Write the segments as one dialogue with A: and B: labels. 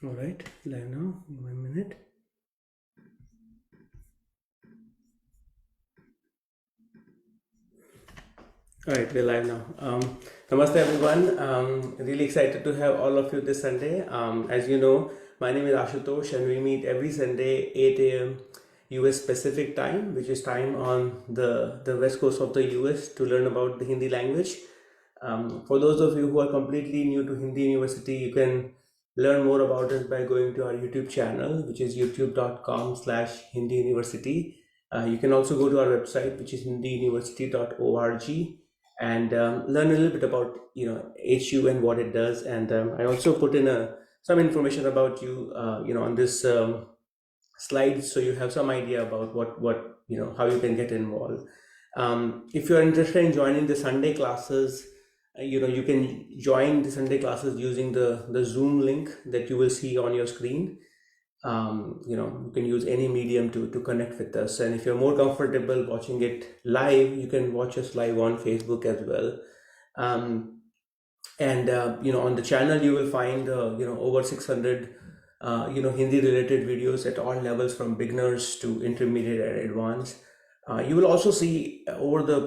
A: All right, live now. 1 minute. All right, we're live now. Namaste, everyone. Really excited to have all of you this Sunday. As you know, my name is Ashutosh, and we meet every Sunday, 8 a.m. US Pacific time, which is time on the west coast of the US, to learn about the Hindi language. For those of you who are completely new to Hindi University, you can learn more about us by going to our YouTube channel, which is youtube.com/Hindi University. You can also go to our website, which is hindiuniversity.org, and learn a little bit about HU and what it does. And I also put in some information about you, on this slide, so you have some idea about what how you can get involved. If you're interested in joining the Sunday classes, you can join the Sunday classes using the Zoom link that you will see on your screen. You can use any medium to connect with us, and if you're more comfortable watching it live, you can watch us live on Facebook as well. And on the channel you will find over 600 Hindi related videos at all levels, from beginners to intermediate and advanced. You will also see over the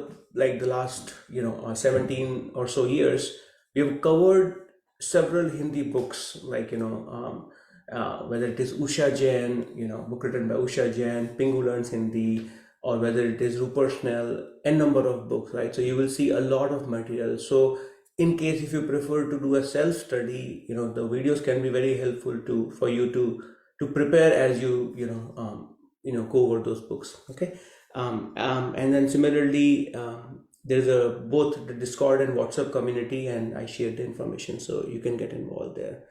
A: last 17 or so years, we have covered several Hindi books, whether it is Usha Jain, book written by Usha Jain, Pingu Learns Hindi, or whether it is Rupert Snell, n number of books, right? So you will see a lot of material. So in case if you prefer to do a self study, the videos can be very helpful for you to prepare as go over those books. Okay. And then similarly, there's both the Discord and WhatsApp community, and I shared the information so you can get involved there.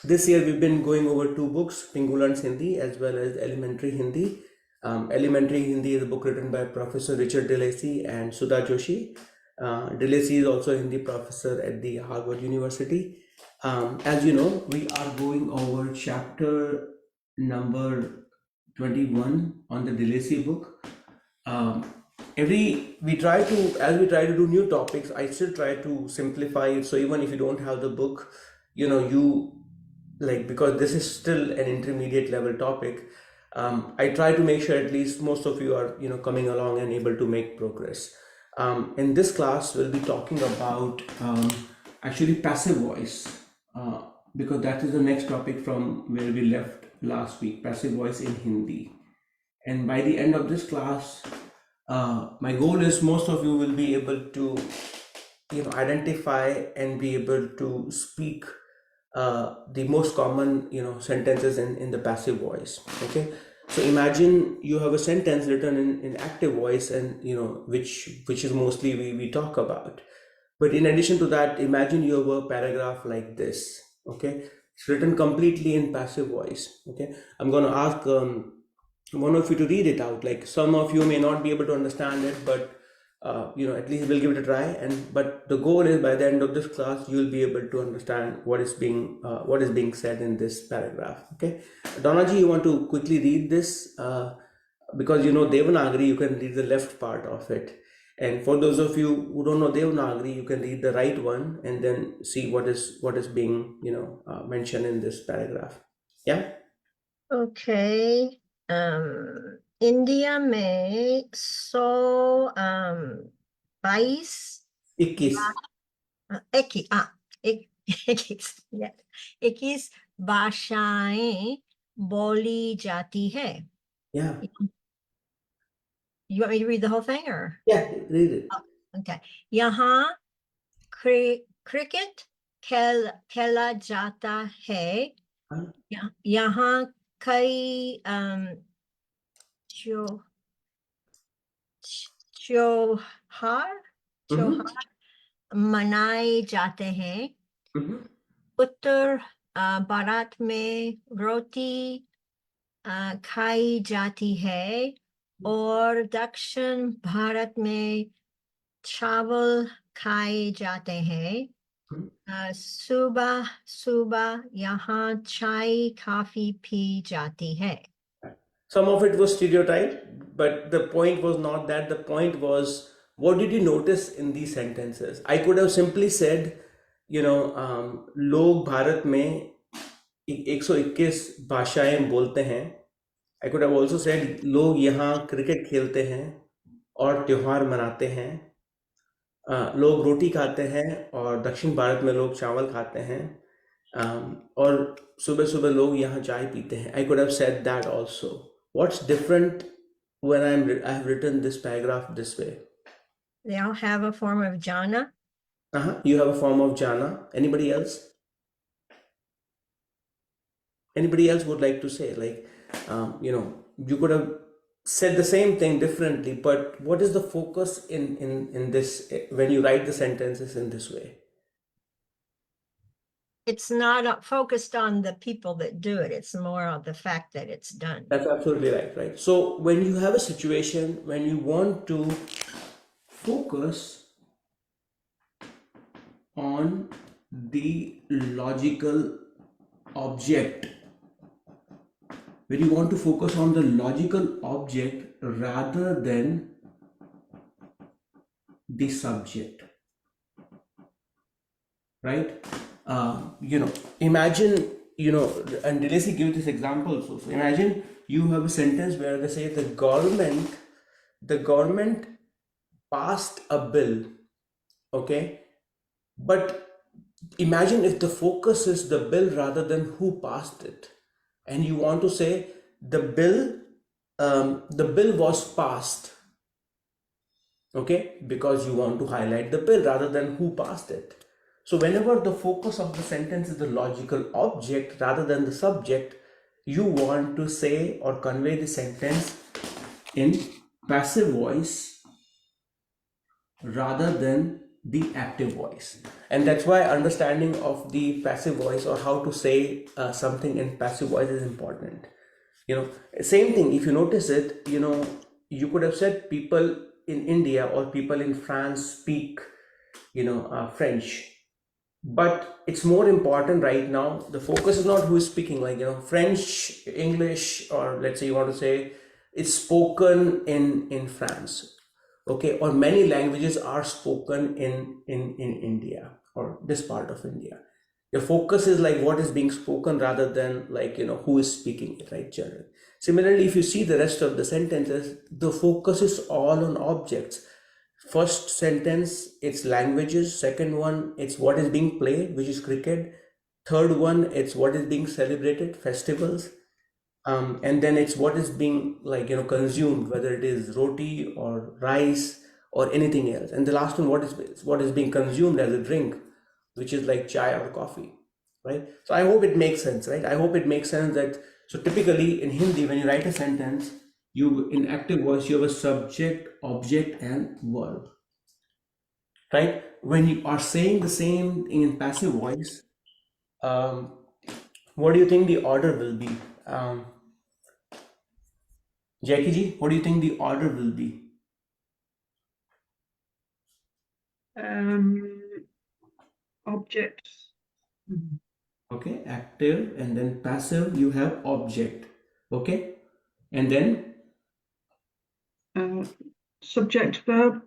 A: This year we've been going over two books, Pingu Learns Hindi as well as Elementary Hindi. Elementary Hindi is a book written by Professor Richard Delacy and Sudha Joshi. Delacy is also a Hindi professor at the Harvard University. As you know, we are going over chapter number 21 on the Delacy book. As we try to do new topics, I still try to simplify it. So even if you don't have the book, because this is still an intermediate level topic, I try to make sure at least most of you are coming along and able to make progress. In this class we'll be talking about actually passive voice, because that is the next topic from where we left last week, passive voice in Hindi. And by the end of this class, my goal is most of you will be able to identify and be able to speak the most common sentences in the passive voice. Okay, so imagine you have a sentence written in active voice, and which is mostly we talk about. But in addition to that, imagine you have a paragraph like this. Okay, it's written completely in passive voice. Okay, I'm going to ask one of you to read it out. Like, some of you may not be able to understand it, but at least we'll give it a try. But the goal is, by the end of this class, you'll be able to understand what is being said in this paragraph. Okay, Donaji, you want to quickly read this, because Devanagari, you can read the left part of it, and for those of you who don't know Devanagari, you can read the right one and then see what is being mentioned in this paragraph. Yeah.
B: Okay. India में 22
A: 21.
B: 21 भाषाएं बोली जाती है.
A: Yeah.
B: You want me to read the whole thing, or?
A: Yeah, read it.
B: Okay. यहाँ cricket खेला जाता है. यहाँ कई त्योहार मनाए जाते हैं. उत्तर भारत में रोटी खाई जाती है, और दक्षिण भारत में चावल खाए जाते हैं. सुबह सुबह यहाँ चाय कॉफी पी जाती है.
A: Some of it was stereotype, but the point was not that. The point was, what did you notice in these sentences? I could have simply said, लोग भारत में 121 भाषाएं बोलते हैं। I could have also said लोग यहाँ cricket खेलते हैं और त्योहार मनाते हैं। लोग रोटी खाते हैं और दक्षिण भारत में लोग चावल खाते हैं। और सुबह सुबह लोग यहाँ चाय पीते हैं। I could have said that also. What's different when I have written this paragraph this way?
B: They all have a form of jhana.
A: You have a form of jhana. Anybody else? Anybody else would like to say, like, you could have said the same thing differently, but what is the focus in this when you write the sentences in this way?
B: It's not focused on the people that do it. It's more on the fact that it's done.
A: That's absolutely right, right? So when you have a situation when you want to focus on the logical object, when you want to focus on the logical object rather than the subject, right? Imagine, and Delacy give this example. So imagine you have a sentence where they say the government passed a bill, okay? But imagine if the focus is the bill rather than who passed it, and you want to say the bill was passed, okay, because you want to highlight the bill rather than who passed it. So whenever the focus of the sentence is the logical object rather than the subject, you want to say or convey the sentence in passive voice rather than the active voice. And that's why understanding of the passive voice or how to say something in passive voice is important. Same thing, if you notice it, you could have said people in India or people in France speak French, but it's more important right now, the focus is not who is speaking, like French, English, or let's say you want to say it's spoken in France, okay, or many languages are spoken in India or this part of India. Your focus is like what is being spoken rather than like who is speaking it, right? Generally. Similarly, if you see the rest of the sentences, the focus is all on objects. First sentence, it's languages. Second one, it's what is being played, which is cricket. Third one, it's what is being celebrated, festivals. And then it's what is being like consumed, whether it is roti or rice or anything else. And the last one, what is being consumed as a drink, which is like chai or coffee, right? So I hope it makes sense, right? I hope it makes sense that so typically in Hindi, when you write a sentence, you in active voice you have a subject, object, and verb, right? When you are saying the same thing in passive voice, um, what do you think the order will be? Jackie ji, what do you think the order will be?
C: Objects.
A: Okay, active and then passive, you have object. Okay, and then
C: Subject, verb.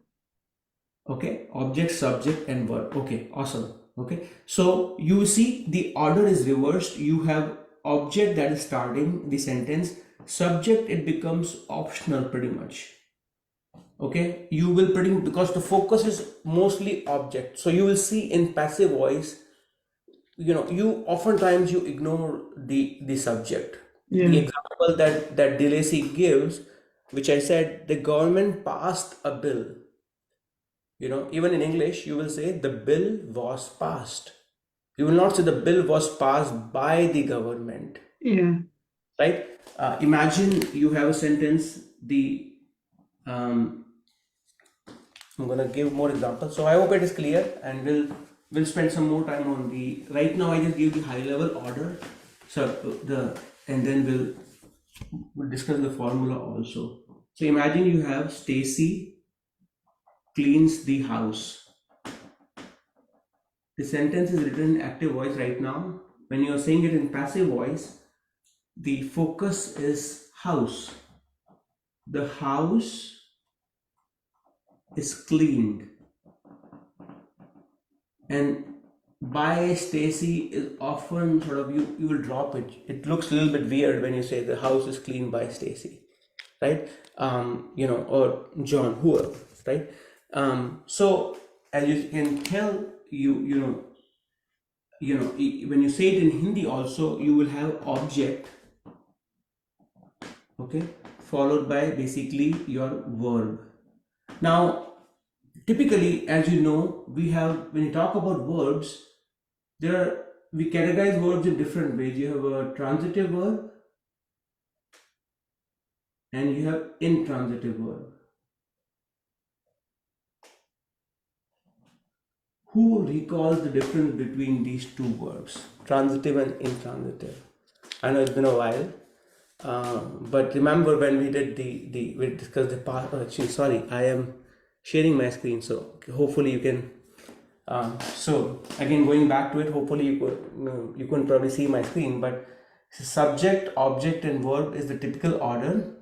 A: okay, object, subject, and verb. Okay, awesome. Okay, so you see the order is reversed. You have object that is starting the sentence, subject, it becomes optional pretty much. Okay, you will pretty, because the focus is mostly object, so you will see in passive voice, you oftentimes you ignore the subject. The
C: Yeah.
A: example that Delacy gives, which I said, the government passed a bill. Even in English, you will say the bill was passed. You will not say the bill was passed by the government,
C: Yeah.
A: right? Imagine you have a sentence. I'm gonna give more examples. So I hope it is clear, and we'll spend some more time on the. Right now, I just give the high level order. So and then we'll discuss the formula also. So imagine you have Stacy cleans the house. The sentence is written in active voice right now. When you are saying it in passive voice, the focus is house. The house is cleaned. And by Stacy is often sort of you will drop it. It looks a little bit weird when you say the house is cleaned by Stacy, right? Or John, whoever, right? So as you can tell, when you say it in Hindi also, you will have object, okay, followed by basically your verb. Now, typically, as you know, we have when you talk about verbs, we categorize verbs in different ways. You have a transitive verb and you have intransitive verb. Who recalls the difference between these two verbs, transitive and intransitive? I know it's been a while, but remember when we did we discussed the part. Actually, sorry, I am sharing my screen, so hopefully you can. So again, going back to it, hopefully you couldn't probably see my screen, but subject, object, and verb is the typical order.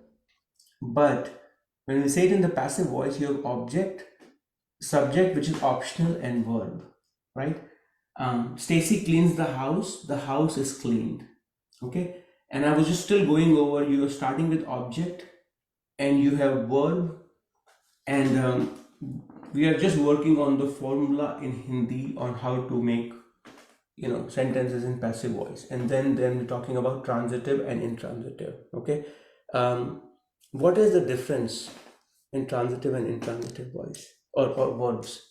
A: But when we say it in the passive voice, you have object, subject, which is optional, and verb, right? Stacy cleans the house is cleaned, okay? And I was just still going over, you are starting with object and you have verb, and we are just working on the formula in Hindi on how to make sentences in passive voice, and then we're talking about transitive and intransitive, okay? What is the difference in transitive and intransitive voice or verbs?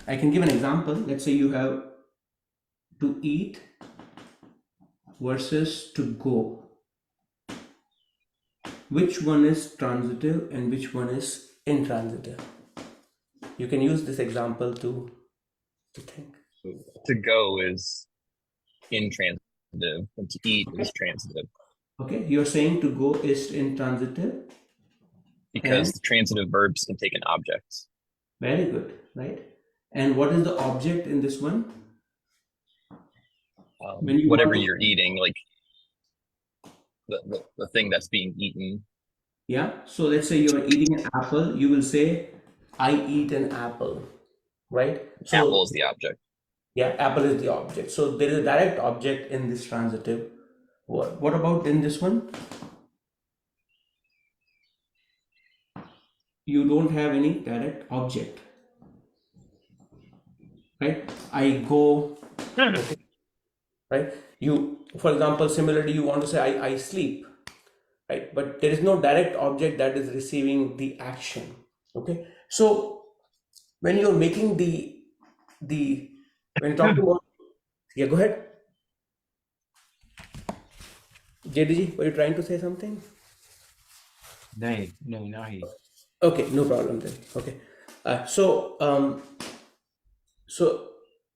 A: I can give an example. Let's say you have to eat versus to go. Which one is transitive and which one is intransitive? You can use this example to think.
D: So to go is intransitive, and to eat is transitive.
A: Okay, you're saying to go is intransitive
D: Because
A: and
D: the transitive verbs can take an object.
A: very good, right? And what is the object in this one? When you
D: Whatever
A: want to,
D: you're eating, like the thing that's being eaten.
A: yeah. So let's say you're eating an apple, you will say, "I eat an apple," right? So
D: Apple is the object.
A: yeah, apple is the object. So there is a direct object in this transitive word. What about in this one? You don't have any direct object, right? I go, okay, right? You, for example, similarly, you want to say I sleep, right? But there is no direct object that is receiving the action, okay? So when you're making when you're talking about, yeah, go ahead. JDG, were you trying to say something?
E: No, nahi.
A: Okay, no problem then. Okay. So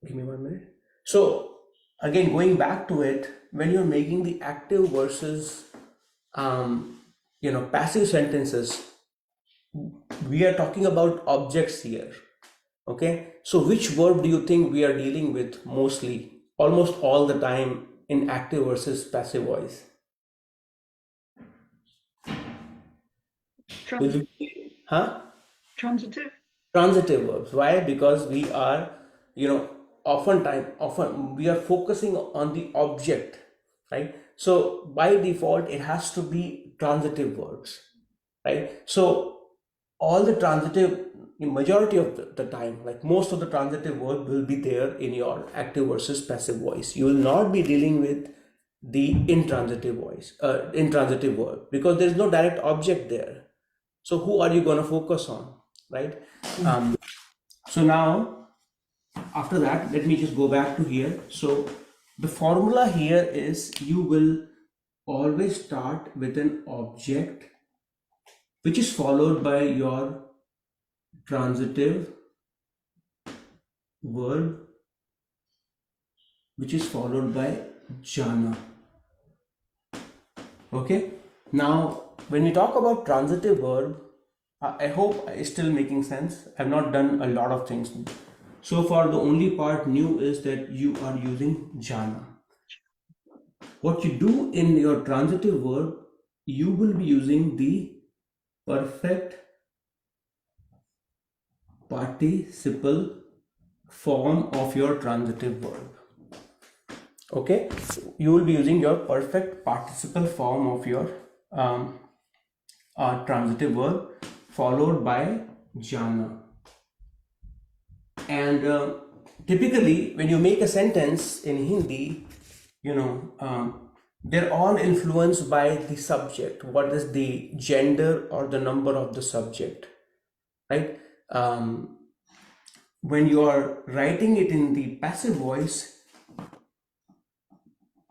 A: give me 1 minute. So again, going back to it, when you're making the active versus passive sentences, we are talking about objects here. Okay. So which verb do you think we are dealing with mostly, almost all the time in active versus passive voice? Will you, huh?
C: Transitive.
A: Transitive verbs. Why? Because we are, often we are focusing on the object, right? So by default, it has to be transitive verbs, right? So all the transitive, majority of the time, like most of the transitive verb will be there in your active versus passive voice. You will not be dealing with the intransitive verb, because there is no direct object there. So who are you going to focus on, right? So now, after that, let me just go back to here. So the formula here is you will always start with an object which is followed by your transitive verb, which is followed by jana. Okay. Now, when we talk about transitive verb, I hope it's still making sense. I've not done a lot of things. So far, the only part new is that you are using jana. What you do in your transitive verb, you will be using the perfect participle form of your transitive verb. Okay, you will be using your perfect participle form of your transitive verb followed by jana. And typically when you make a sentence in Hindi, they're all influenced by the subject. What is the gender or the number of the subject, right? When you are writing it in the passive voice,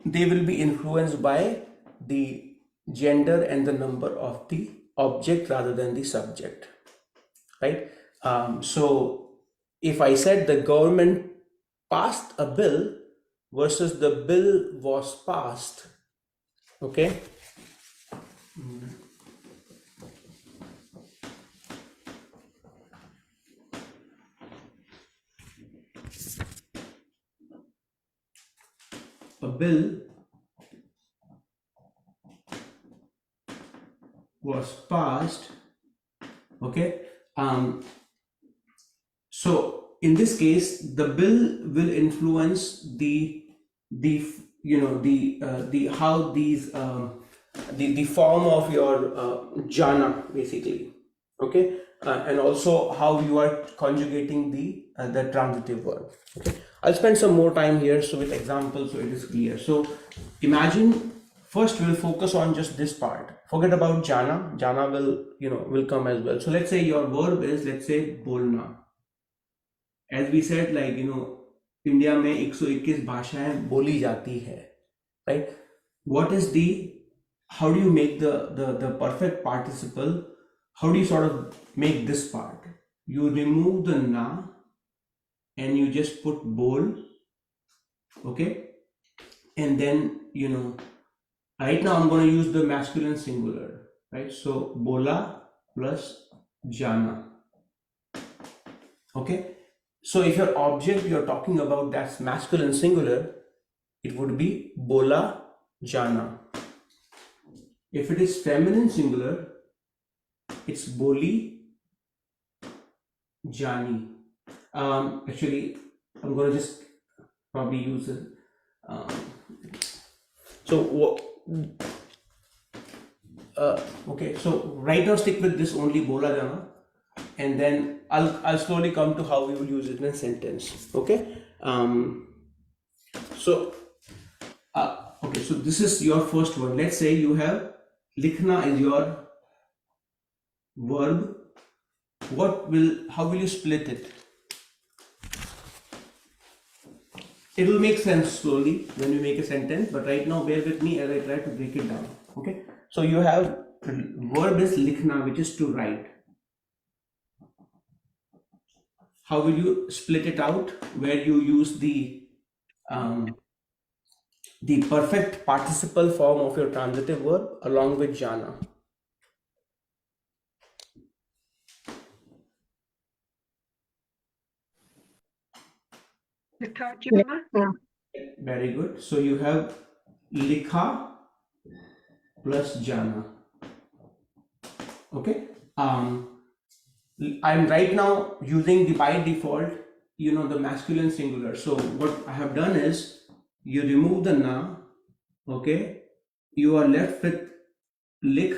A: they will be influenced by the gender and the number of the object rather than the subject, right? So if I said the government passed a bill versus the bill was passed, okay, a bill was passed, okay. So in this case, the bill will influence the how these the form of your jana basically, okay, and also how you are conjugating the transitive verb. Okay, I'll spend some more time here so with examples so it is clear. So imagine first we'll focus on just this part. Forget about jana. Jana will come as well. So let's say your verb is, let's say, bolna. As we said, like India में 121 भाषाएं बोली जाती है, right? What is how do you make the perfect participle? How do you sort of make this part? You remove the na and you just put bol, okay? And then right now I'm going to use the masculine singular, right? So bola plus jana, okay? So if your object you're talking about that's masculine singular, it would be bola jana. If it is feminine singular, it's boli jani. Actually, I'm going to just probably use it. Okay, so right now stick with this only bola jana, and then I'll slowly come to how we will use it in a sentence. Okay. Okay, so this is your first one. Let's say you have likhna is your verb. How will you split it? It will make sense slowly when you make a sentence, but right now bear with me as I try to break it down. Okay, so you have verb is likhna, which is to write. How will you split it out? Where you use the perfect participle form of your transitive verb along with jana. Very good. So you have likha plus jana. Okay. I'm right now using the by default, the masculine singular. So what I have done is you remove the na, okay. You are left with lik.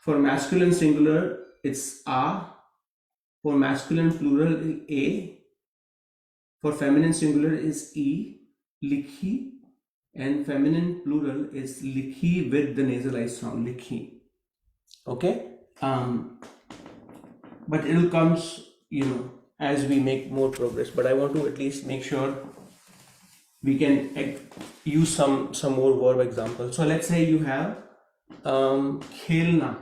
A: For masculine singular, it's a. For masculine plural, a. For feminine singular is e, likhi, and feminine plural is likhi with the nasalized sound, likhi. Okay. But it will comes, as we make more progress. But I want to at least make sure we can use some more verb examples. So let's say you have khelna.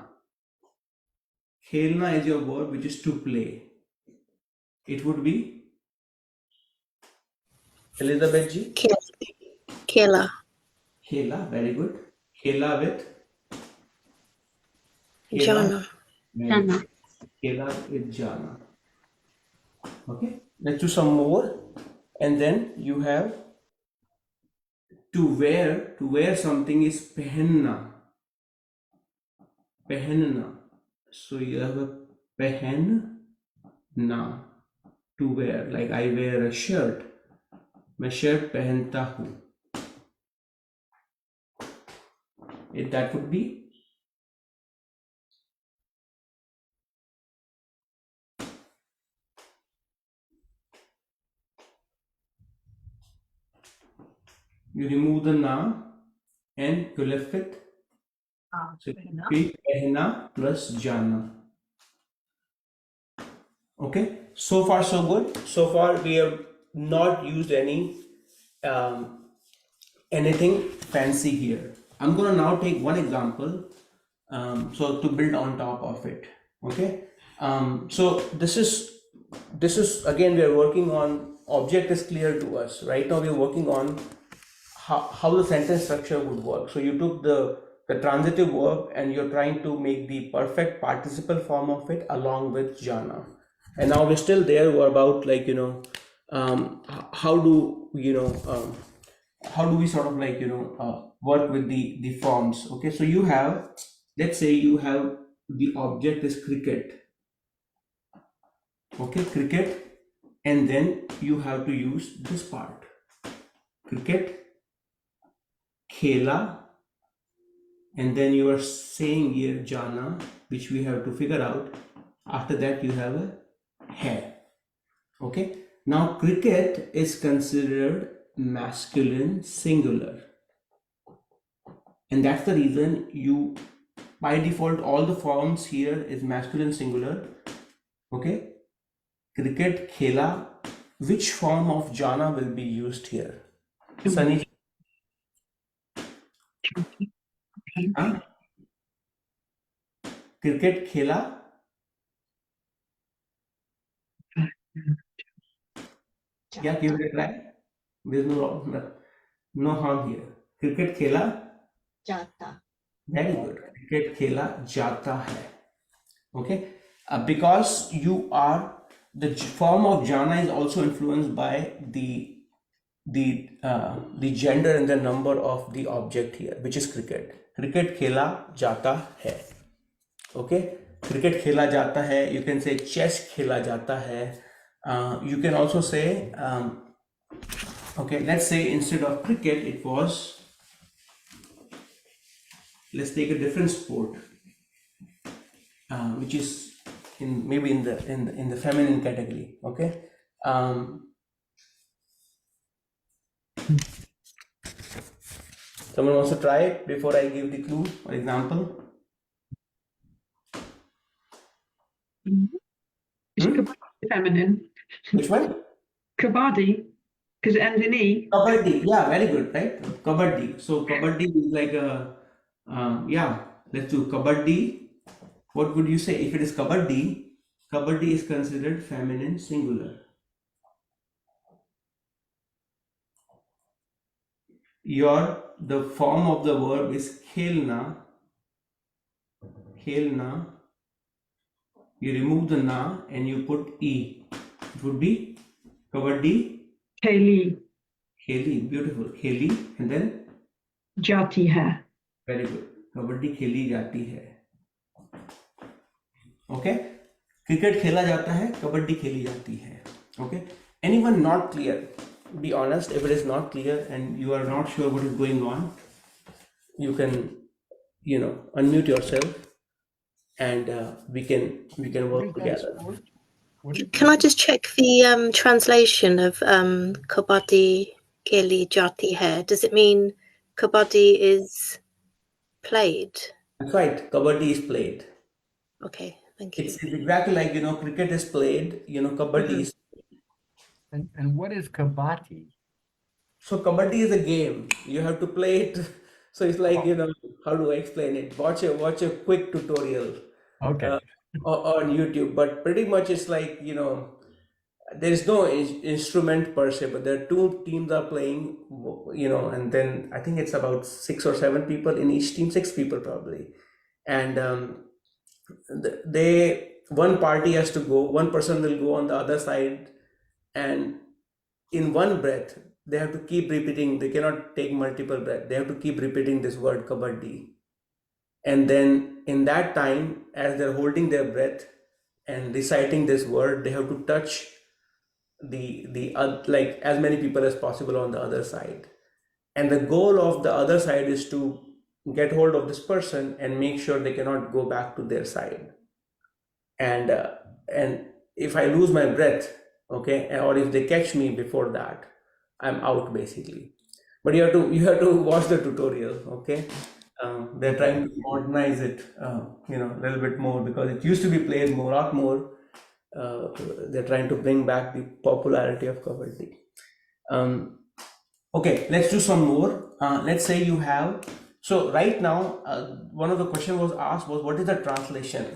A: Khelna is your verb which is to play. It would be Elizabeth ji.
E: Khela.
A: Khela, very good. Khela with
E: Jana.
A: Jana. Khela with Jana. Okay, let's do some more. And then you have to wear. To wear something is pehenna. Pehenna. So you have a pehen ना, to wear, like I wear a shirt, मैं shirt पहनता हूँ. That would be you remove the na and you left with so it would be pehna plus jana. Okay, so far so good. So far we have not used um, anything fancy here. I'm gonna now take one example, so to build on top of it. Okay, so this is again we are working on object is clear to us right now. We are working on how the sentence structure would work. So you took the transitive verb and you're trying to make the perfect participle form of it along with jana. And now we're still there. We're about like how do how do we sort of like work with the forms. Okay, so you have, let's say you have the object is cricket. Okay, cricket, and then you have to use this part, cricket khela, and then you are saying here jana, which we have to figure out. After that you have a hai. Okay, now cricket is considered masculine singular, and that's the reason you by default all the forms here is masculine singular. Okay, cricket khela, which form of jana will be used here? Sunny, huh? Cricket khela. Yeah, give it a try. There's no harm here. Cricket khela.
B: Jata.
A: Very good. Cricket khela jata hai. Okay, because you are the form of jana is also influenced by the gender and the number of the object here, which is cricket. Cricket khela jata hai. Okay, cricket khela jata hai. You can say chess khela jata hai. You can also say okay, let's say instead of cricket it was, let's take a different sport which is in maybe in the feminine category. Okay, someone wants to try it before I give the clue or example?
C: Is kabaddi feminine?
A: Which one?
C: Kabaddi, because it ends in E.
A: Kabaddi. Yeah, very good, right? Kabaddi. So kabaddi is like a yeah. Let's do kabaddi. What would you say if it is kabaddi? Kabaddi is considered feminine singular. The form of the verb is khelna. Khelna. You remove the na and you put e. It would be kabaddi.
C: Kheli,
A: Kheli. Beautiful. Kheli. And then
C: jati hai.
A: very good. Kabaddi kheli jati hai. Okay. Cricket खेला जाता है, कबड्डी खेली जाती है. Okay. Anyone not clear? Be honest. If it is not clear and you are not sure what is going on, you can unmute yourself and we can work together.
E: Can I just check the translation of kabaddi keli jati hai? Does it mean kabaddi is played?
A: That's right. Kabaddi is played.
E: Okay, thank you.
A: It's exactly like cricket is played. Kabaddi is.
F: And what is kabati?
A: So kabaddi is a game. You have to play it. So it's like how do I explain it? Watch a quick tutorial
F: Okay.
A: on YouTube. But pretty much it's like there is no instrument per se, but there are two teams are playing. And then I think it's about 6 or 7 people in each team, 6 people probably, and one party has to go. One person will go on the other side, and in one breath they have to keep repeating. They cannot take multiple breaths. They have to keep repeating this word kabaddi, and then in that time as they're holding their breath, and reciting this word, they have to touch the like as many people as possible on the other side. And the goal of the other side is to get hold of this person and make sure they cannot go back to their side. And if I lose my breath, okay, or if they catch me before that, I'm out basically. But you have to watch the tutorial, okay. They're trying to modernize it, a little bit more, because it used to be played more, lot more. They're trying to bring back the popularity of kabaddi. Okay, let's do some more. Let's say you have, so right now, one of the question was asked was, what is the translation?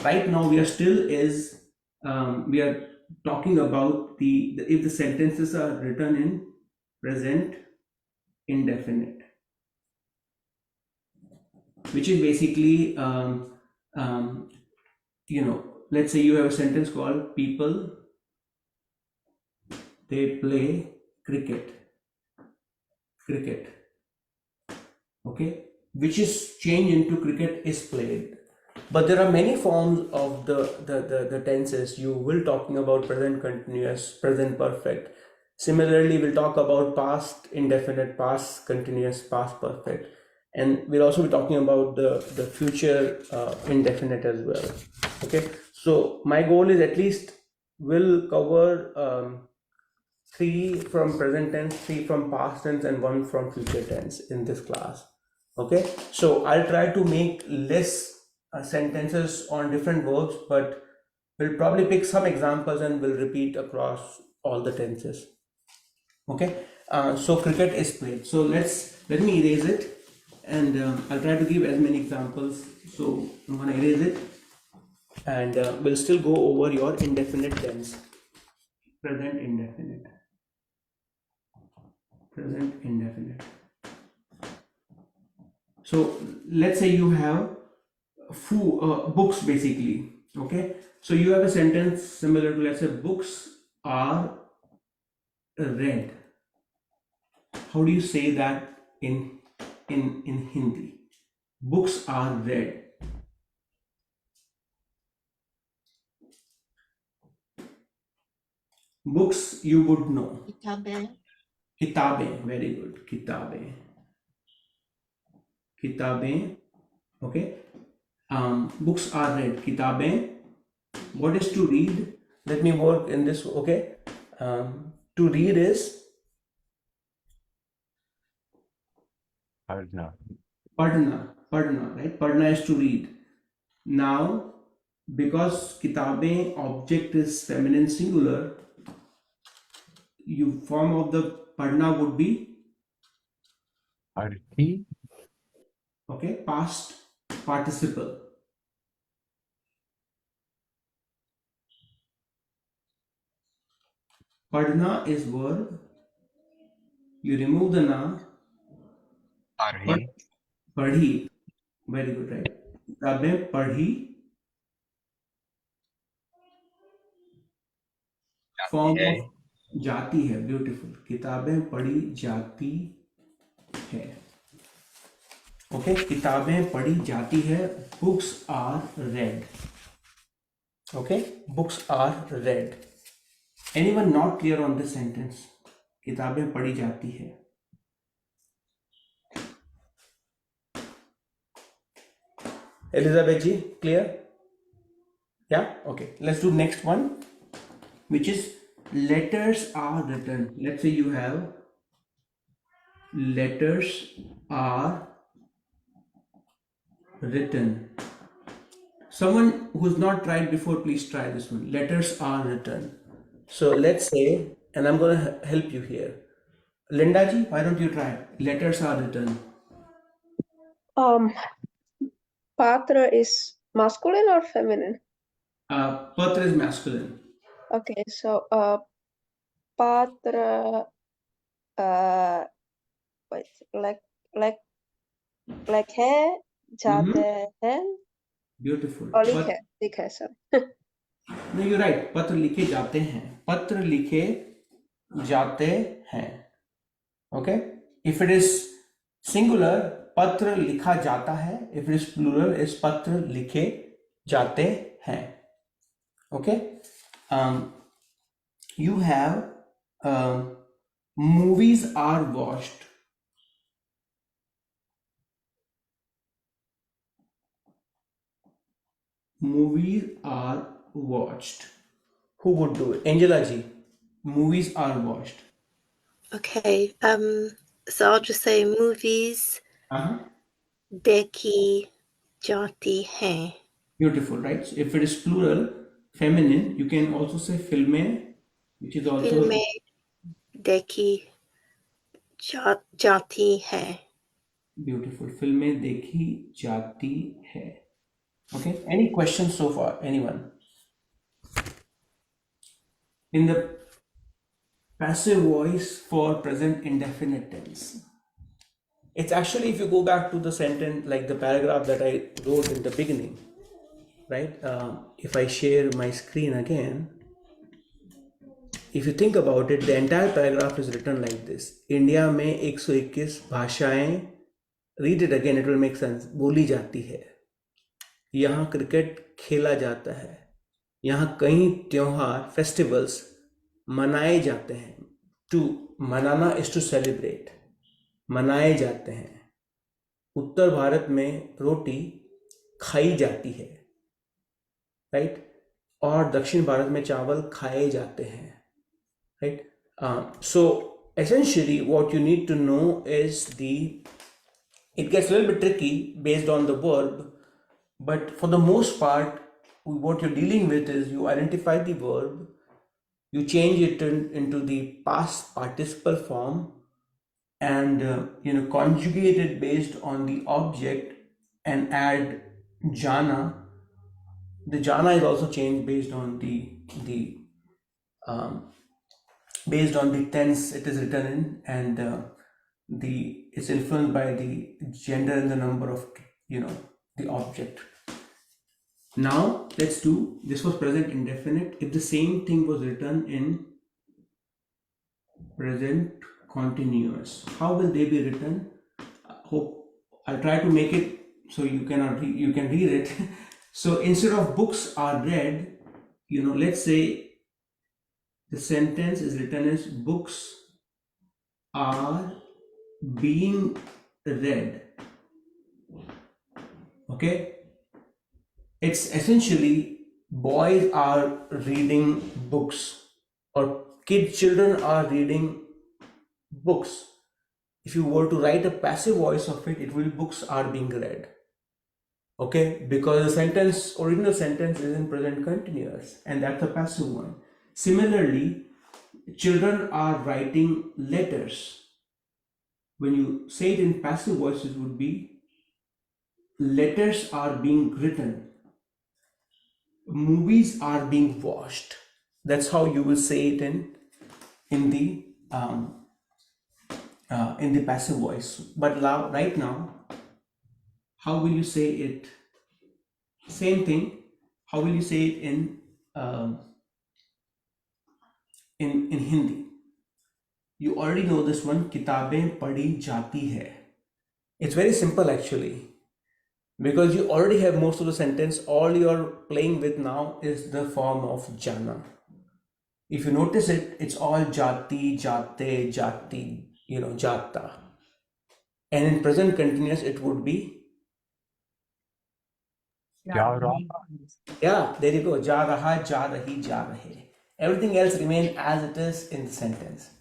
A: Right now we are still is, we are talking about if the sentences are written in present indefinite, which is basically, let's say you have a sentence called people, they play cricket, okay, which is changed into cricket is played. But there are many forms of the tenses. You will talking about present continuous, present perfect. Similarly, we'll talk about past indefinite, past continuous, past perfect, and we'll also be talking about the future indefinite as well. Okay, so my goal is at least we'll cover 3 from present tense, 3 from past tense, and 1 from future tense in this class. Okay, so I'll try to make less sentences on different verbs, but we'll probably pick some examples and we'll repeat across all the tenses. Okay, so cricket is played. So let me erase it, and I'll try to give as many examples. So I'm gonna erase it, and we'll still go over your indefinite tense, present indefinite. Present indefinite. So let's say you have books basically, okay. So you have a sentence similar to, let's say, books are read. How do you say that in Hindi? Books are read. Books you would know. Kitabe, very good. Kitabe. Okay. Books are read. Kitabe. What is to read? Let me work in this. Okay. To read is
F: Padna.
A: padna. Right? Padna is to read. Now, because kitabe object is feminine singular, you form of the padna would be,
F: Arti.
A: okay, past participle. Padna is verb. You remove the na.
D: Parhi.
A: Padhi. Very good, right? किताबें पढ़ी, form
D: hai.
A: Of जाती है. Beautiful. किताबें पढ़ी जाती है. Okay, किताबें पढ़ी जाती है. Books are read. Okay, books are read. Anyone not clear on this sentence? किताबें पढ़ी जाती है. Elizabeth ji, clear? Yeah, okay. Let's do next one, which is letters are written. Let's say you have letters are written. Someone who's not tried before, please try this one. Letters are written. So let's say, and I'm going to help you here. Linda ji, why don't you try? Letters are written.
G: Patra is masculine or feminine?
A: Patra is masculine.
G: Okay, so Patra, wait, like hai, jate hain,
A: Beautiful.
G: or likhe, sorry.
A: No, you're right. पत्र लिखे जाते हैं. पत्र लिखे जाते हैं. Okay. If it is singular, पत्र लिखा जाता है. If it is plural, is पत्र लिखे जाते हैं. Okay. Um, you have um, movies are watched. Movies are watched. Who would do it? Angela ji. Movies are watched.
E: Okay. So I'll just say movies
A: Uh-huh.
E: देखी जाती हैं.
A: Beautiful, right? So if it is plural, feminine, you can also say filme, which is also
E: फिल्में देखी जाती हैं.
A: beautiful. Filme dekhi jati hai. Okay. Any questions so far? Anyone? In the passive voice for present indefinite tense. It's actually, if you go back to the sentence, like the paragraph that I wrote in the beginning, right? If I share my screen again, if you think about it, the entire paragraph is written like this. India में 121 भाषाएं, read it again, it will make sense, बोली जाती है. यहाँ cricket खेला जाता है. यहाँ कई त्योहार, फेस्टिवल्स मनाए जाते हैं. टू मनाना इज टू सेलिब्रेट. मनाए जाते हैं. उत्तर भारत में रोटी खाई जाती है, राइट? और दक्षिण भारत में चावल खाए जाते हैं, right? So essentially what you need to know is it gets a little bit tricky based on the verb, but for the most part what you're dealing with is you identify the verb, you change it into the past participle form, and conjugate it based on the object and add jana. The jana is also changed based on the um, based on the tense it is written in, and it's influenced by the gender and the number of the object. Now let's do, this was present indefinite. If the same thing was written in present continuous, how will they be written? Hope I'll try to make it so you can read it. So instead of books are read, let's say the sentence is written as books are being read. Okay, it's essentially boys are reading books, or children are reading books. If you were to write a passive voice of it, it will be books are being read. Okay, because the original sentence is in present continuous, and that's a passive one. Similarly, children are writing letters. When you say it in passive voice, it would be letters are being written, movies are being watched. That's how you will say it in the passive voice. But now, right now, how will you say it? Same thing. How will you say it um, in Hindi? You already know this one. किताबें पढ़ी जाती है. It's very simple actually, because you already have most of the sentence. All you're playing with now is the form of jana. If you notice it, it's all jati, jate, jati, jata. And in present continuous, it would be,
F: Ja raha.
A: yeah, there you go. Ja raha, ja rahi, ja rahe. Everything else remain as it is in the sentence.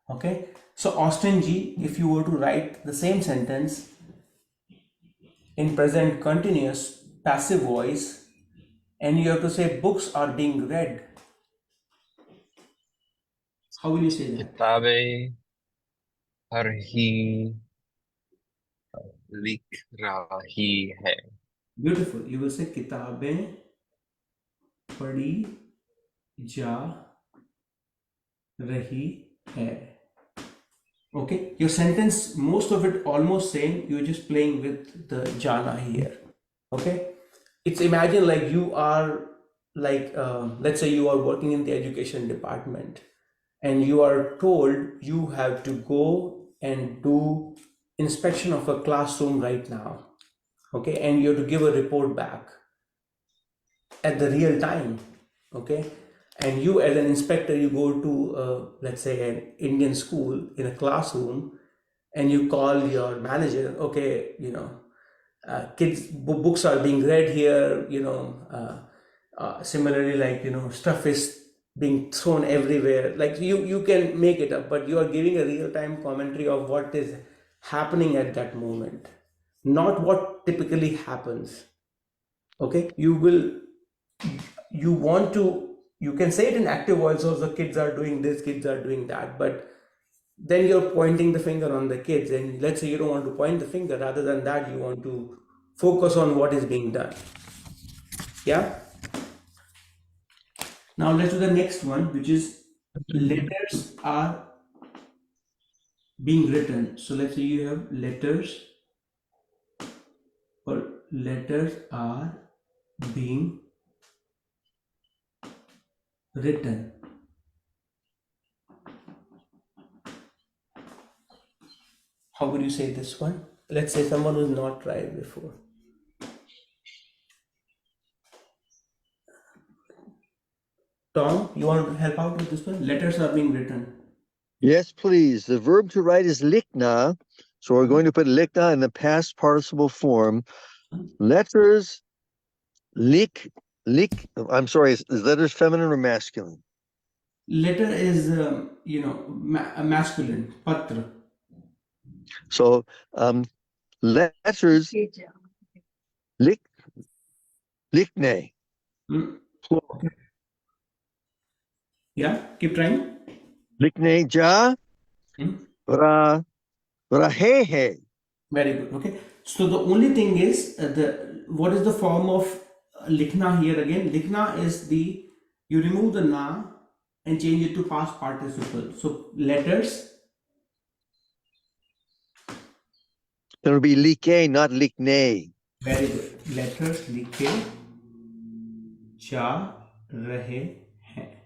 A: Okay. So Austin G, if you were to write the same sentence in present continuous passive voice, and you have to say books are being read, how will you say that?
D: किताबें पढ़ी लिख रही है.
A: Beautiful. You will say किताबें पढ़ी जा रही है. Okay, your sentence, most of it almost same, you're just playing with the jana here. Okay, it's, imagine like you are like let's say you are working in the education department, and you are told you have to go and do inspection of a classroom right now. Okay, and you have to give a report back at the real time. okay, and you as an inspector, you go to let's say an Indian school in a classroom, and you call your manager, okay, kids books are being read here, similarly, like, stuff is being thrown everywhere, like you can make it up, but you are giving a real time commentary of what is happening at that moment, not what typically happens. Okay, you can say it in active voice also, kids are doing this, kids are doing that, but then you're pointing the finger on the kids, and let's say you don't want to point the finger, rather than that you want to focus on what is being done. Yeah, now let's do the next one, which is letters are being written. So let's say you have letters, or letters are being written. How would you say this one? Let's say someone who's not tried before. Tom, you want to help out with this one? Letters are being written.
H: Yes, please. The verb to write is likna. So we're going to put likna in the past participle form. Letters, I'm sorry, is letters feminine or masculine?
A: Letter is, masculine, patra.
H: So letters, lik, likne.
A: Hmm.
H: Plural.
A: Okay. Yeah, keep trying.
H: Likne ja,
A: Hmm.
H: rahehe.
A: Very good. Okay. So the only thing is, what is the form of likhna here again? Likhna is you remove the na and change it to past participle. So letters.
H: Then it would be like, not likne.
A: Very good. Letters likhe जा रहे हैं.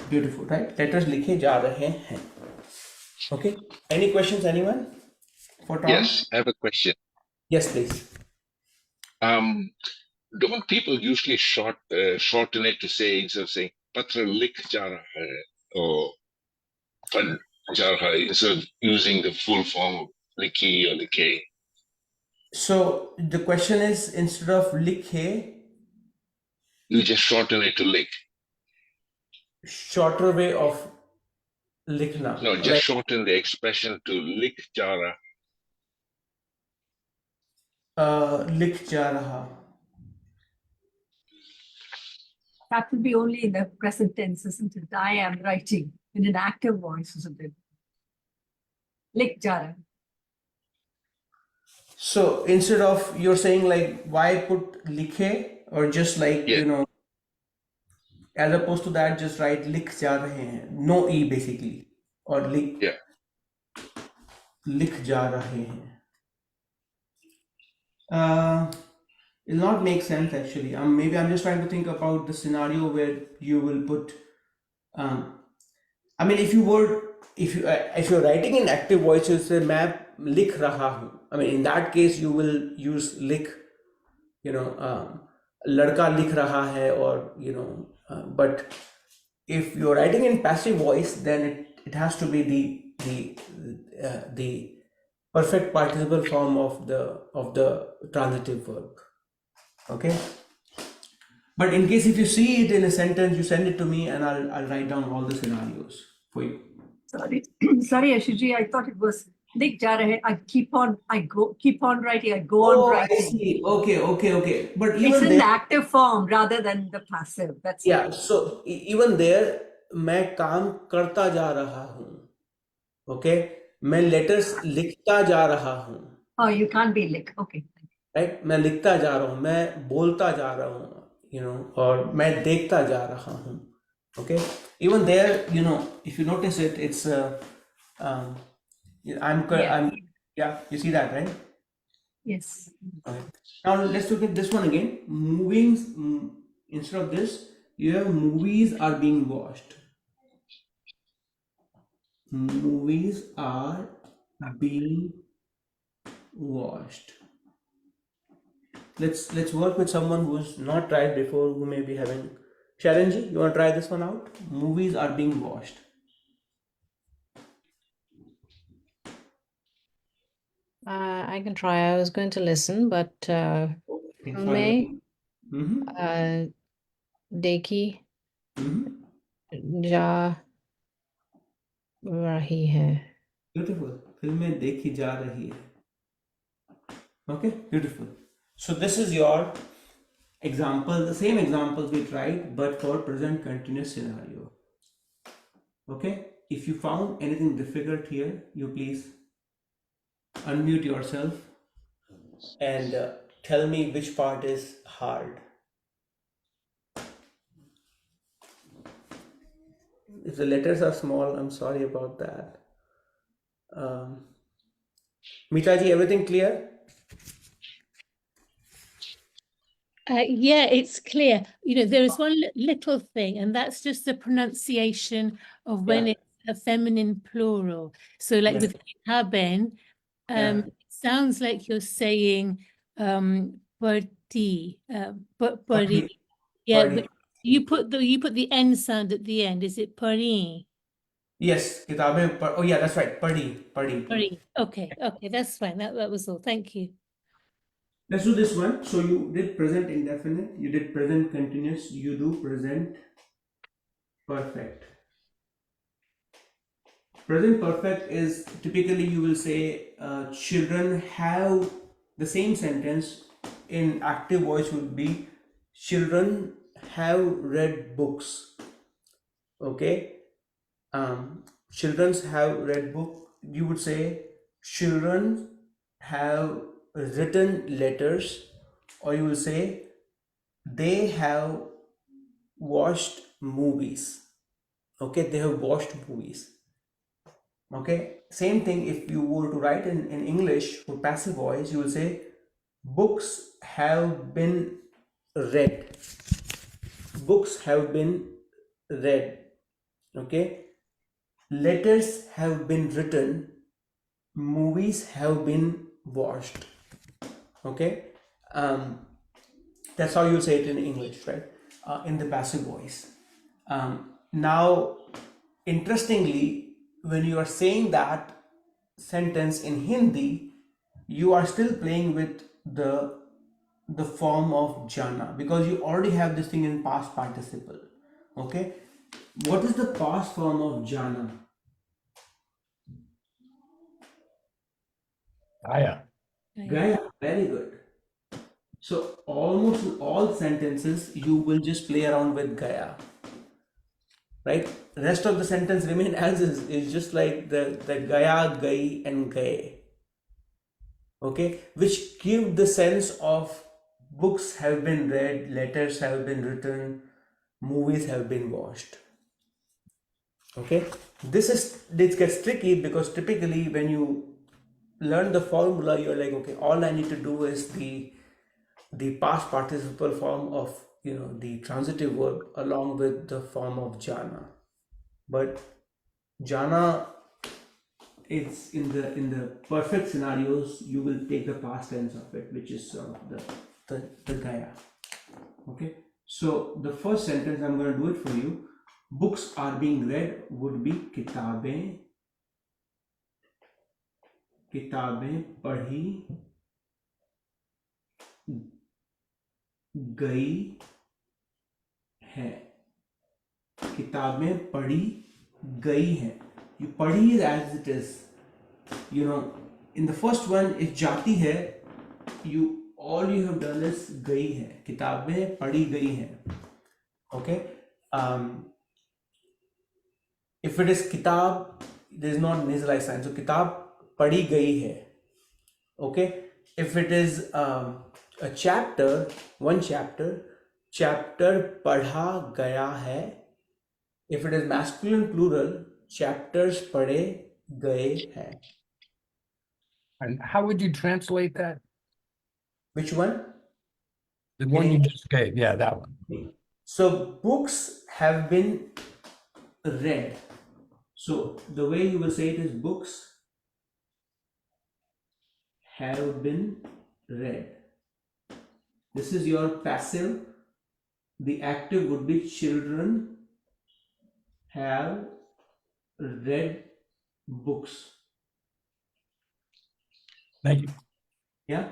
A: Beautiful, right? Letters लिखे जा रहे हैं. Okay. Any questions, anyone? For Tom?
I: Yes, I have a question.
A: Yes, please.
I: Don't people usually shorten it to say, instead of saying patra lik ja raha hai or pad ja raha hai, instead of using the full form of likhi or likhe?
A: So the question is, instead of likhe,
I: You just shorten it to lik.
A: shorter way of likhna.
I: No, just shorten the expression to lik ja raha.
A: लिख जा रहा.
J: That will be only in the present tense, isn't it? I am writing in an active voice, isn't it? Lik jara.
A: So instead of, you're saying, like, why put likhe, or just like,
I: Yeah.
A: as opposed to that, just write likh ja rahe hain, no e basically, or
I: Yeah.
A: likh ja rahe hain. It'll not make sense actually. Maybe I'm just trying to think about the scenario where you will put. I mean, if you're writing in active voice, you say मैं लिख रहा हूँ. I mean, in that case, you will use लिख. लड़का लिख रहा है, or but if you're writing in passive voice, then it has to be the perfect participle form of the transitive verb. Okay. But in case if you see it in a sentence, you send it to me, and I'll write down all the scenarios for you.
J: Sorry, sorry, Ashiji. I thought it was lik ja rahe. I keep on writing. I go on
A: Oh, I
J: writing.
A: see. Okay. But
J: It's
A: even
J: in
A: there,
J: the active form rather than the passive. That's
A: yeah. So even there, मैं काम करता जा रहा हूँ. Okay, मैं letters लिखता जा रहा हूँ.
J: Oh, you can't be lik. Okay.
A: Right? मैं लिखता जा रहा हूँ, मैं बोलता जा रहा हूँ, और मैं देखता जा रहा हूँ. Okay, even there, if you notice it, it's yeah, you see that, right?
J: Yes.
A: Okay. Now let's look at this one again. Instead of this, you have movies are being watched. Movies are being watched. Let's work with someone who's not tried before, who may be having Sharanji, you want to try this one out? Movies are being watched.
K: I can try. I was going to listen, but
A: Thanks for
K: filme
A: Mm-hmm.
K: देखी
A: Mm-hmm.
K: जा रही है.
A: Beautiful. फिल्में देखी जा रही है. Okay, beautiful. So this is your example, the same examples we tried, but for present continuous scenario. Okay, if you found anything difficult here, you please unmute yourself and tell me which part is hard. If the letters are small, I'm sorry about that. Mitaji, everything clear?
L: Yeah, it's clear. There is one little thing, and that's just the pronunciation of when
A: Yeah.
L: it's a feminine plural. So, like
A: Yes.
L: with kitaben,
A: Yeah.
L: it sounds like you're saying parti, but pari.
A: Party.
L: Yeah,
A: Party.
L: but you put the N sound at the end. Is it pari?
A: Yes, किताबें oh yeah, that's right. Pari.
L: Pari. Okay, that's fine. That was all. Thank you.
A: Let's do this one. So you did present indefinite, you did present continuous, you do present perfect. Present perfect is typically you will say children have, the same sentence in active voice would be children have read books. Okay. Children's have read book. You would say children have written letters, or you will say they have watched movies. Okay, they have watched movies. Okay, same thing if you were to write in English for passive voice, you will say books have been read. Books have been read. Okay, letters have been written, movies have been watched. Okay, that's how you say it in English, right? In the passive voice. Now, interestingly, when you are saying that sentence in Hindi, you are still playing with the form of jana, because you already have this thing in past participle. Okay, what is the past form of jana?
F: Aya.
A: Gaya. Very good. So almost in all sentences, you will just play around with gaya, right? Rest of the sentence remain as is. It's just like the gaya, gai, and gaye. Okay, which give the sense of books have been read, letters have been written, movies have been watched. Okay, this gets tricky because typically when you learn the formula, you're like, okay, all I need to do is the past participle form of the transitive verb along with the form of jana. But jana, it's in the perfect scenarios you will take the past tense of it, which is the gaya. Okay, so the first sentence I'm going to do it for you. Books are being read would be किताबें पढ़ी गई है. किताबें पढ़ी गई हैं. You पढ़ी is as it is. In the first one, if जाती है, all you have done is गई है. किताबें पढ़ी गई हैं. Okay. If it is किताब, there is not nasalized sign. So किताब पढ़ी गई है. Okay. If it is a chapter, one chapter पढ़ा गया है. If it is masculine plural, chapters पढ़े गए हैं.
F: And how would you translate that?
A: Which one?
F: The one you just gave. Yeah, that one.
A: So books have been read. So the way you will say it is books have been read. This is your passive The active would be children have read books.
F: Thank you.
A: Yeah.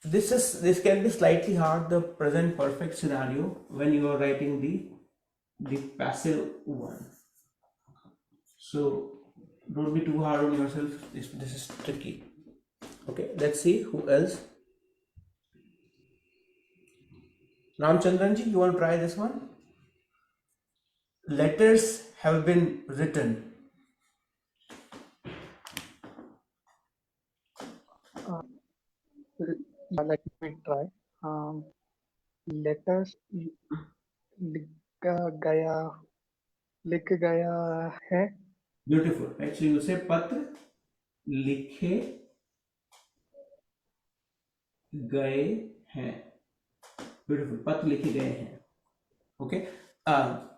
A: This can be slightly hard, the present perfect scenario, when you are writing the passive one. So don't be too hard on yourself. This is tricky. Okay, let's see who else. Ramchandranji, you want to try this one? Letters have been written.
M: Let me try. Letters लिखा गया लिख गया है.
A: Beautiful. Actually, you say पत्र लिखे गए हैं. Beautiful. पत्र लिखे गए हैं. Okay.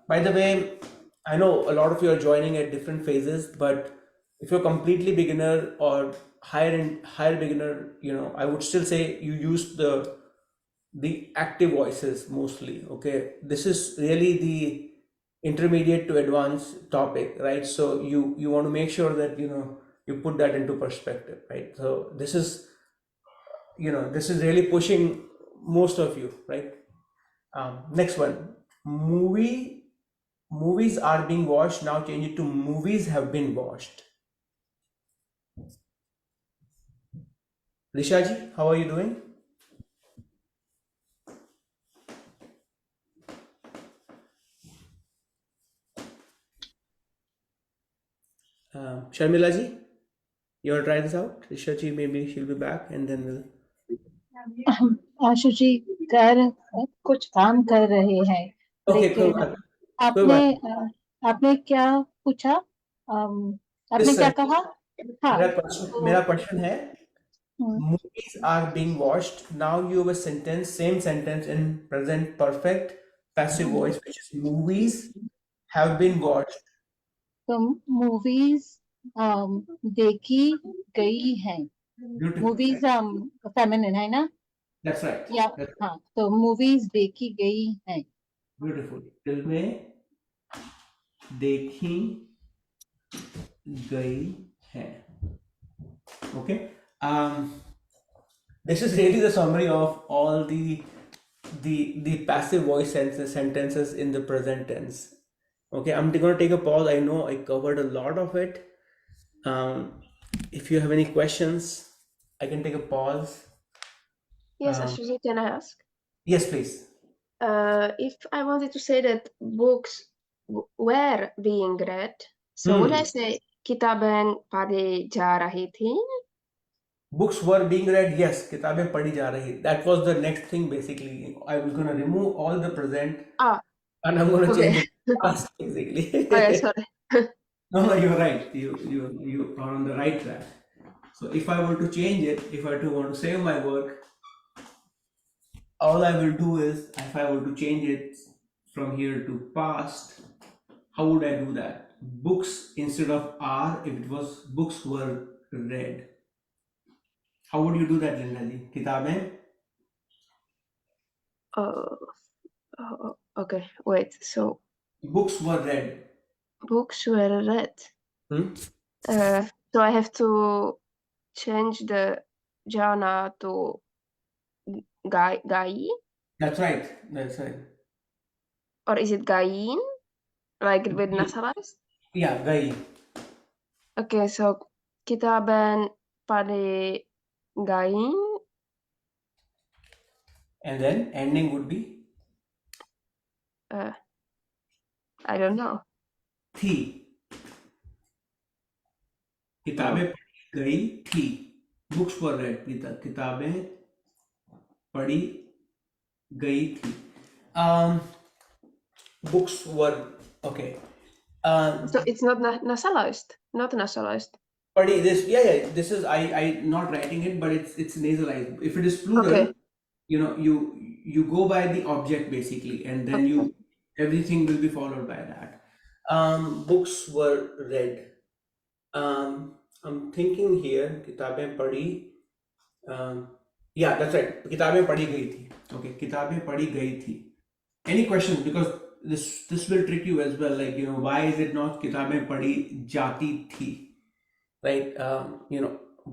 A: By the way, I know a lot of you are joining at different phases, but if you're completely beginner or higher beginner, I would still say you use the active voices mostly. Okay, this is really the intermediate to advanced topic, right? So you want to make sure that you put that into perspective, right? So this is really pushing most of you, right? Next one, movies are being watched. Now change it to movies have been watched. Rishaji, how are you doing? Sharmila ji, you want to try this out? Rishaji, maybe she'll be back and then we'll.
N: आशु जी कुछ काम कर रहे हैं
A: Okay, कोई
N: लेकिन
A: बात
N: आपने
A: नहीं.
N: आपने क्या पूछा आपने
A: This
N: क्या कहा हाँ
A: मेरा question है,
N: हम्म,
A: movies are being watched. Now you have a same sentence in present perfect passive voice, which is movies have been watched.
N: तो मूवीज देखी गई हैं
A: Beautiful.
N: मूवीज फेमिनिन है ना
A: That's right.
N: या
A: That's
N: हाँ तो मूवीज देखी गई हैं
A: beautiful. फिल्में देखी गई हैं. Okay. This is really the summary of all the passive voice sentences in the present tense. Okay, I'm going to take a pause. I know I covered a lot of it. If you have any questions, I can take a pause.
G: Yes, Ashuji, can I ask?
A: Yes, please.
G: If I wanted to say that books were being read, so would I say किताबें पढ़ी जा रही थी?
A: Books were being read. Yes, किताबें पढ़ी जा रही. That was the next thing basically. I was going to remove all the present and I'm going to change it to past basically.
G: Okay, sorry.
A: No, you're right. You are on the right track. So if I were to change it, if I want to save my work, all I will do is, if I were to change it from here to past, how would I do that? Books instead of are, if it was books were read. How would you do that, Linda ji? Kitabein?
G: Okay, wait. So
A: Books were read.
G: books were read. So I have to change the genre to gai,
A: That's right. That's right.
G: or is it gain, like with nasalized?
A: Yeah, gai.
G: Okay, so kitaben pade gain,
A: And then ending would be
G: I don't know.
A: थी. किताबें पढ़ी गई थी. Books were read. किताबें पढ़ी गई थी. Books were okay.
G: So it's not nasalized, not nasalized.
A: Padi, this this is I not writing it, but it's nasalized. If it is plural,
G: Okay.
A: You go by the object basically, and then everything will be followed by that. Books were read. I'm thinking here, kitabein padi. Yeah, that's right. किताबें पढ़ी गई थी. Okay, किताबें पढ़ी गई थी. Any questions? Because this will trick you as well. Like, why is it not किताबें पढ़ी जाती थी? Right?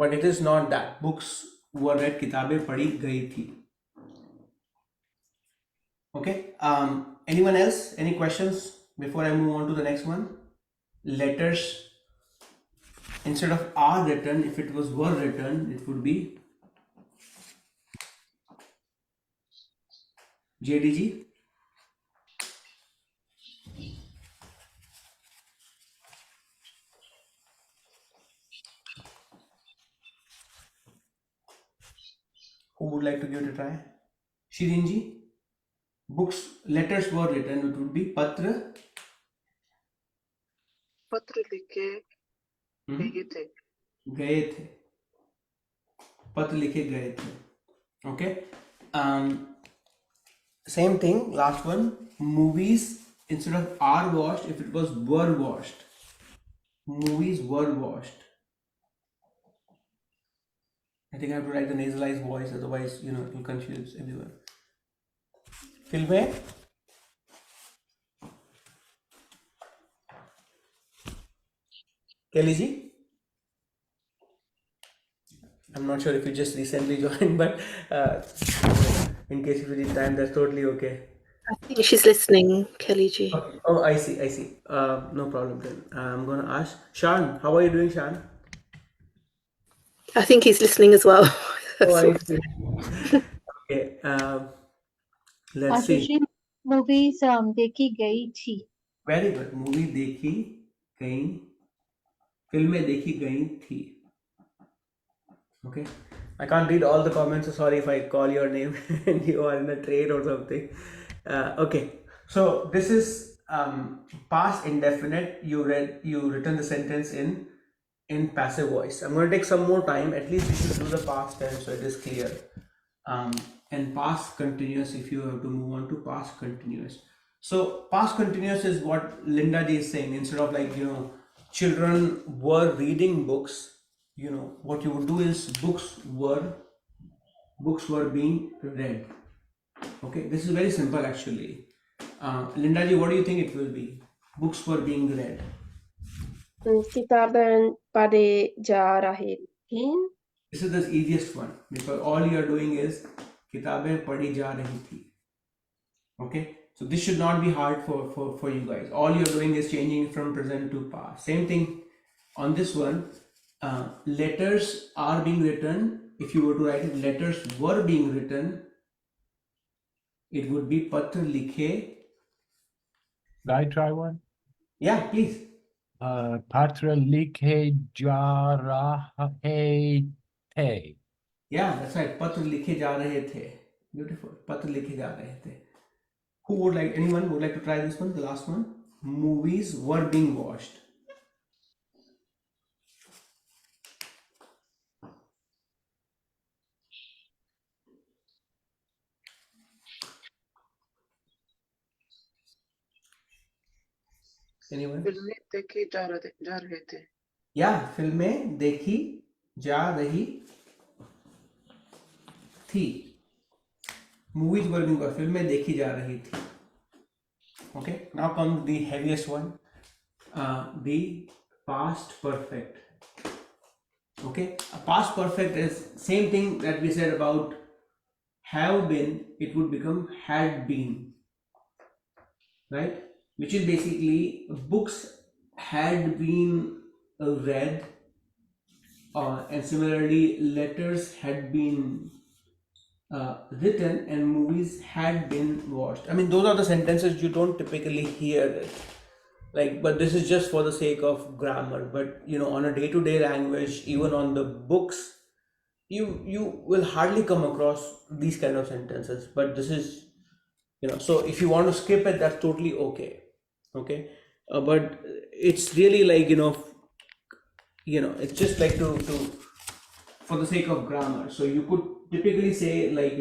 A: But it is not that. Books were read. किताबें पढ़ी गई थी. Okay. Anyone else? Any questions before I move on to the next one? Letters, instead of are written, if it was were written, it would be JDG. Who would like to give it a try? Shirinji. Books, letters were written, it would be patra.
O: पत्र लिखे गए थे
A: गए थे. पत्र लिखे गए थे. Okay. Same thing, last one. Movies, instead of are watched, if it was were watched. Movies were watched. I think I have to write the nasalized voice, otherwise, it will confuse everyone. Filme. Kelly ji? I'm not sure if you just recently joined, but in case you need time, that's totally okay.
E: I think she's listening, Kelly G.
A: Oh, I see. No problem then. I'm gonna ask Shan. How are you doing, Shan?
E: I think he's listening as well.
A: Oh, I see. Okay. Let's see.
N: आशीषी movies देखी गई थी.
A: Very good. Movie देखी गई, फिल्में देखी गई थी. Okay. I can't read all the comments, so sorry if I call your name and you are in a train or something. Okay. So this is past indefinite. You written the sentence in passive voice. I'm going to take some more time. At least we should do the past tense so it is clear. And past continuous, if you have to move on to past continuous. So past continuous is what Linda ji is saying. Instead of like, children were reading books, what you would do is books were being read. Okay, this is very simple actually. Linda ji, what do you think it will be? Books were being read.
G: किताबें पढ़ी जा रही थी.
A: This is the easiest one because all you are doing is किताबें पढ़ी जा रही थी. Okay, so this should not be hard for you guys. All you're doing is changing from present to past. Same thing on this one. Letters are being written. If you were to write it, letters were being written, it would be patra likhe.
F: Could I try one?
A: Yeah, please.
F: Patra likhe ja rahe the.
A: Yeah, that's right. Patra likhe ja rahe the. Beautiful. Patra likhe ja rahe the. Anyone would like to try this one, the last one? Movies were being watched. Anyone?
O: फिल्में देखी जा रहे थे.
A: Yeah, फिल्में देखी जा रही थी. Movies were being watched. फिल्में देखी जा रही थी. Okay, now comes the heaviest one, the past perfect. Okay, a past perfect is same thing that we said about have been. It would become had been, right? Which is basically books had been read, and similarly letters had been written and movies had been watched. I mean, those are the sentences you don't typically hear it. But this is just for the sake of grammar. But on a day-to-day language, even on the books, you will hardly come across these kind of sentences. But this is, so if you want to skip it, that's totally okay. Okay, but it's really like it's just like to for the sake of grammar. So you could typically say like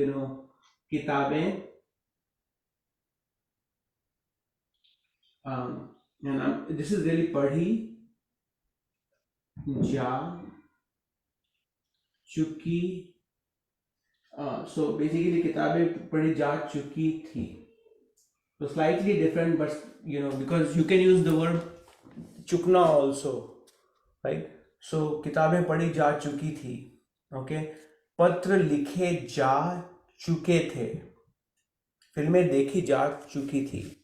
A: kitabein, and this is really padhi ja chuki So basically किताबें पढ़ी जा चुकी थी. So slightly different, but because you can use the verb chukna also, right? So किताबें पढ़ी जा चुकी थी. Okay. पत्र लिखे जा चुके थे. फिल्में देखी जा चुकी थी.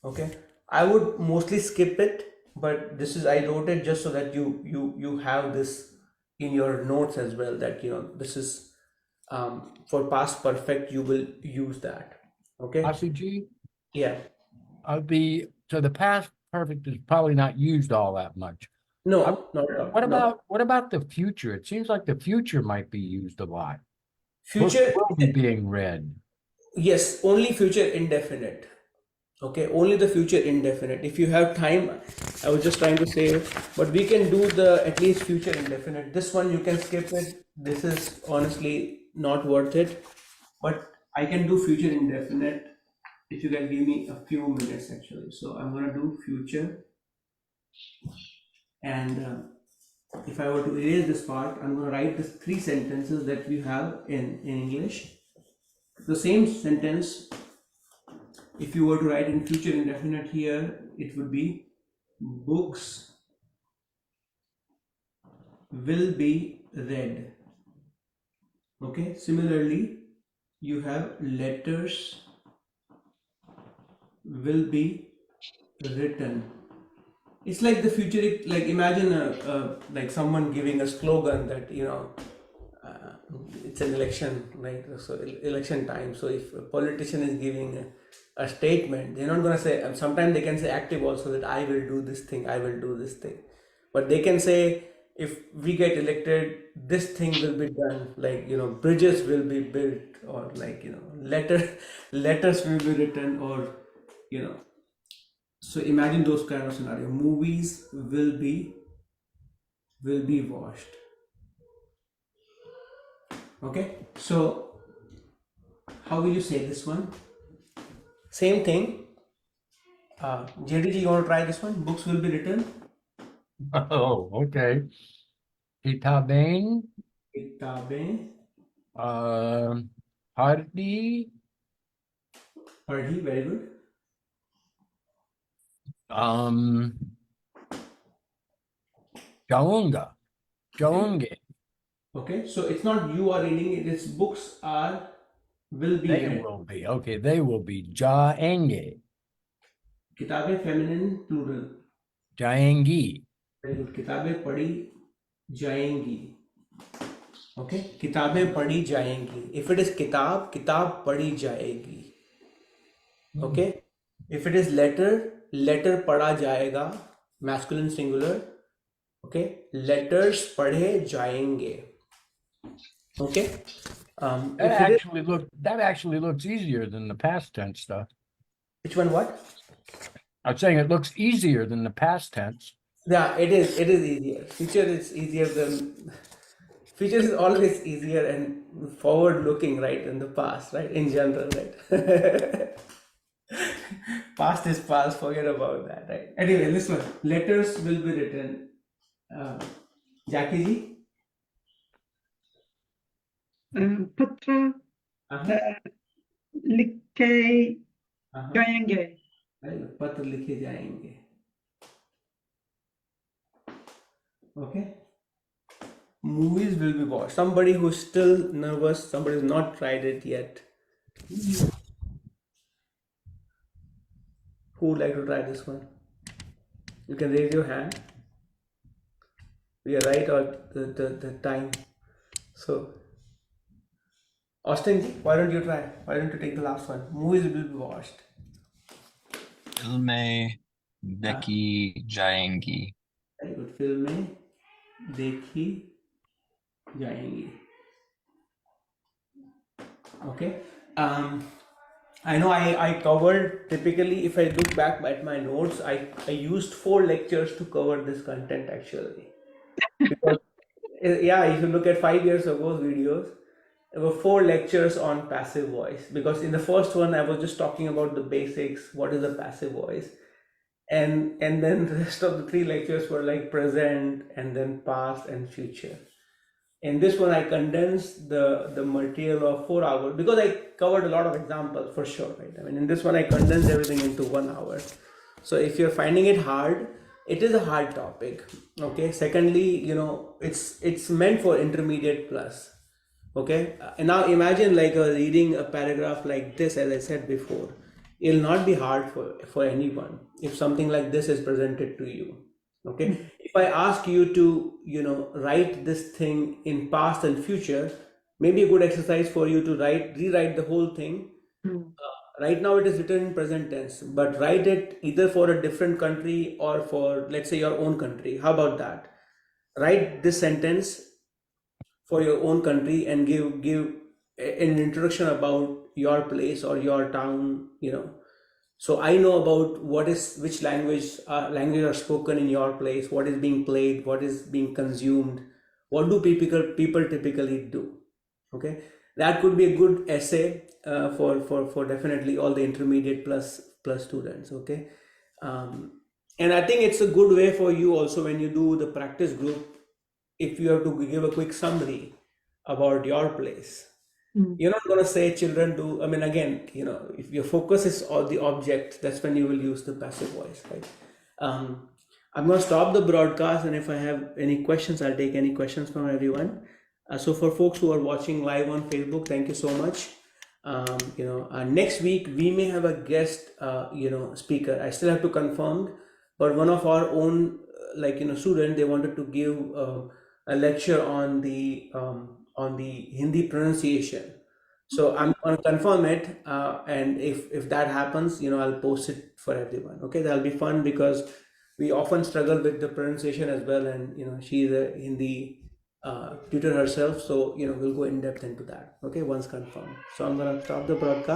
A: Okay. I would mostly skip it, but I wrote it just so that you have this in your notes as well, that this is for past perfect, you will use that. Okay.
F: Asuji,
A: Yeah.
F: so the past perfect is probably not used all that much.
A: No, not at all.
F: What about the future? It seems like the future might be used a lot. Books
A: Future,
F: will be being read.
A: yes, only future indefinite. Okay, only the future indefinite. If you have time, I was just trying to say, but we can do the at least future indefinite. This one you can skip it. This is honestly not worth it. But I can do future indefinite if you can give me a few minutes actually. So I'm gonna do future, and if I were to erase this part, I'm gonna write the 3 sentences that we have in English. The same sentence, if you were to write in future indefinite here, it would be books will be read. Okay, similarly, you have letters will be written. It's like the future, like imagine like someone giving a slogan that uh, it's an election, right? So election time. So if a politician is giving a statement, they're not gonna say. Sometimes they can say active also, that I will do this thing, I will do this thing, but they can say, if we get elected, this thing will be done. Like bridges will be built, or like letters will be written, or you know. So imagine those kind of scenario. Movies will be watched. Okay, so how will you say this one? Same thing. JDG, you want to try this one? Books will be written.
F: Oh, okay. Kitaben,
A: Kitabein
F: Hardi,
A: padhi, very good.
F: Jaunga, Jaunge.
A: Okay, so it's not you are reading it, it's books will be
F: They
A: read.
F: will be. Okay, they will be Jaenge,
A: Kitabein feminine plural.
F: Jaengi.
A: Very good. किताबें पढ़ी जाएंगी. Okay, किताबें पढ़ी जाएंगी. If it is किताब, किताब पढ़ी जाएगी. Okay, if it is letter, letter पढ़ा जाएगा. Masculine singular. Okay, letters पढ़े जाएंगे. Okay.
F: That actually looks easier than the past tense stuff.
A: Which one? What?
F: I'm saying it looks easier than the past tense.
A: Yeah, it is. It is easier. Future is easier than. Future is always easier and forward-looking, right? In the past, right? In general, right? Past is past. Forget about that, right? Anyway, this one. Letters will be written. Jackie ji.
C: पत्र लिखे जाएंगे.
A: पत्र लिखे जाएंगे. Okay. Movies will be watched. Somebody who's still nervous, somebody who's not tried it yet. Who would like to try this one? You can raise your hand. We are right at the time. So, Austin, why don't you try? Why don't you take the last one? Movies will be watched.
D: Filme Dekhi Jayengi.
A: Very good. Filme देखी जाएंगी. Okay. I know I covered, typically if I look back at my notes, I used 4 lectures to cover this content actually. Because yeah, if you look at 5 years ago's videos, there were 4 lectures on passive voice, because in the first one I was just talking about the basics, what is a passive voice, and then the rest of the 3 lectures were like present and then past and future. In this one, I condensed the material of 4 hours because I covered a lot of examples for sure, right? I mean, in this one, I condensed everything into 1 hour. So if you're finding it hard, it is a hard topic. Okay. Secondly, it's meant for intermediate plus. Okay. And now imagine like reading a paragraph like this, as I said before, it'll not be hard for anyone if something like this is presented to you. Okay. If I ask you to, write this thing in past and future, maybe a good exercise for you to rewrite the whole thing. Right now it is written in present tense, but write it either for a different country or for, let's say, your own country. How about that? Write this sentence for your own country and give an introduction about your place or your town. So I know about which language are spoken in your place, what is being played, what is being consumed, what do people typically do. Okay, that could be a good essay for definitely all the intermediate plus students. Okay, and I think it's a good way for you also when you do the practice group, if you have to give a quick summary about your place. You're not going to say children do. I mean, again, if your focus is on the object, that's when you will use the passive voice, right? I'm going to stop the broadcast, and if I have any questions, I'll take any questions from everyone. So for folks who are watching live on Facebook, thank you so much. Next week we may have a guest, speaker. I still have to confirm, but one of our own, student, they wanted to give a lecture on the Hindi pronunciation. So I'm going to confirm it, and if that happens, I'll post it for everyone. Okay, that'll be fun because we often struggle with the pronunciation as well, and she's a Hindi tutor herself, so we'll go in depth into that. Okay, once confirmed. So I'm going to stop the broadcast.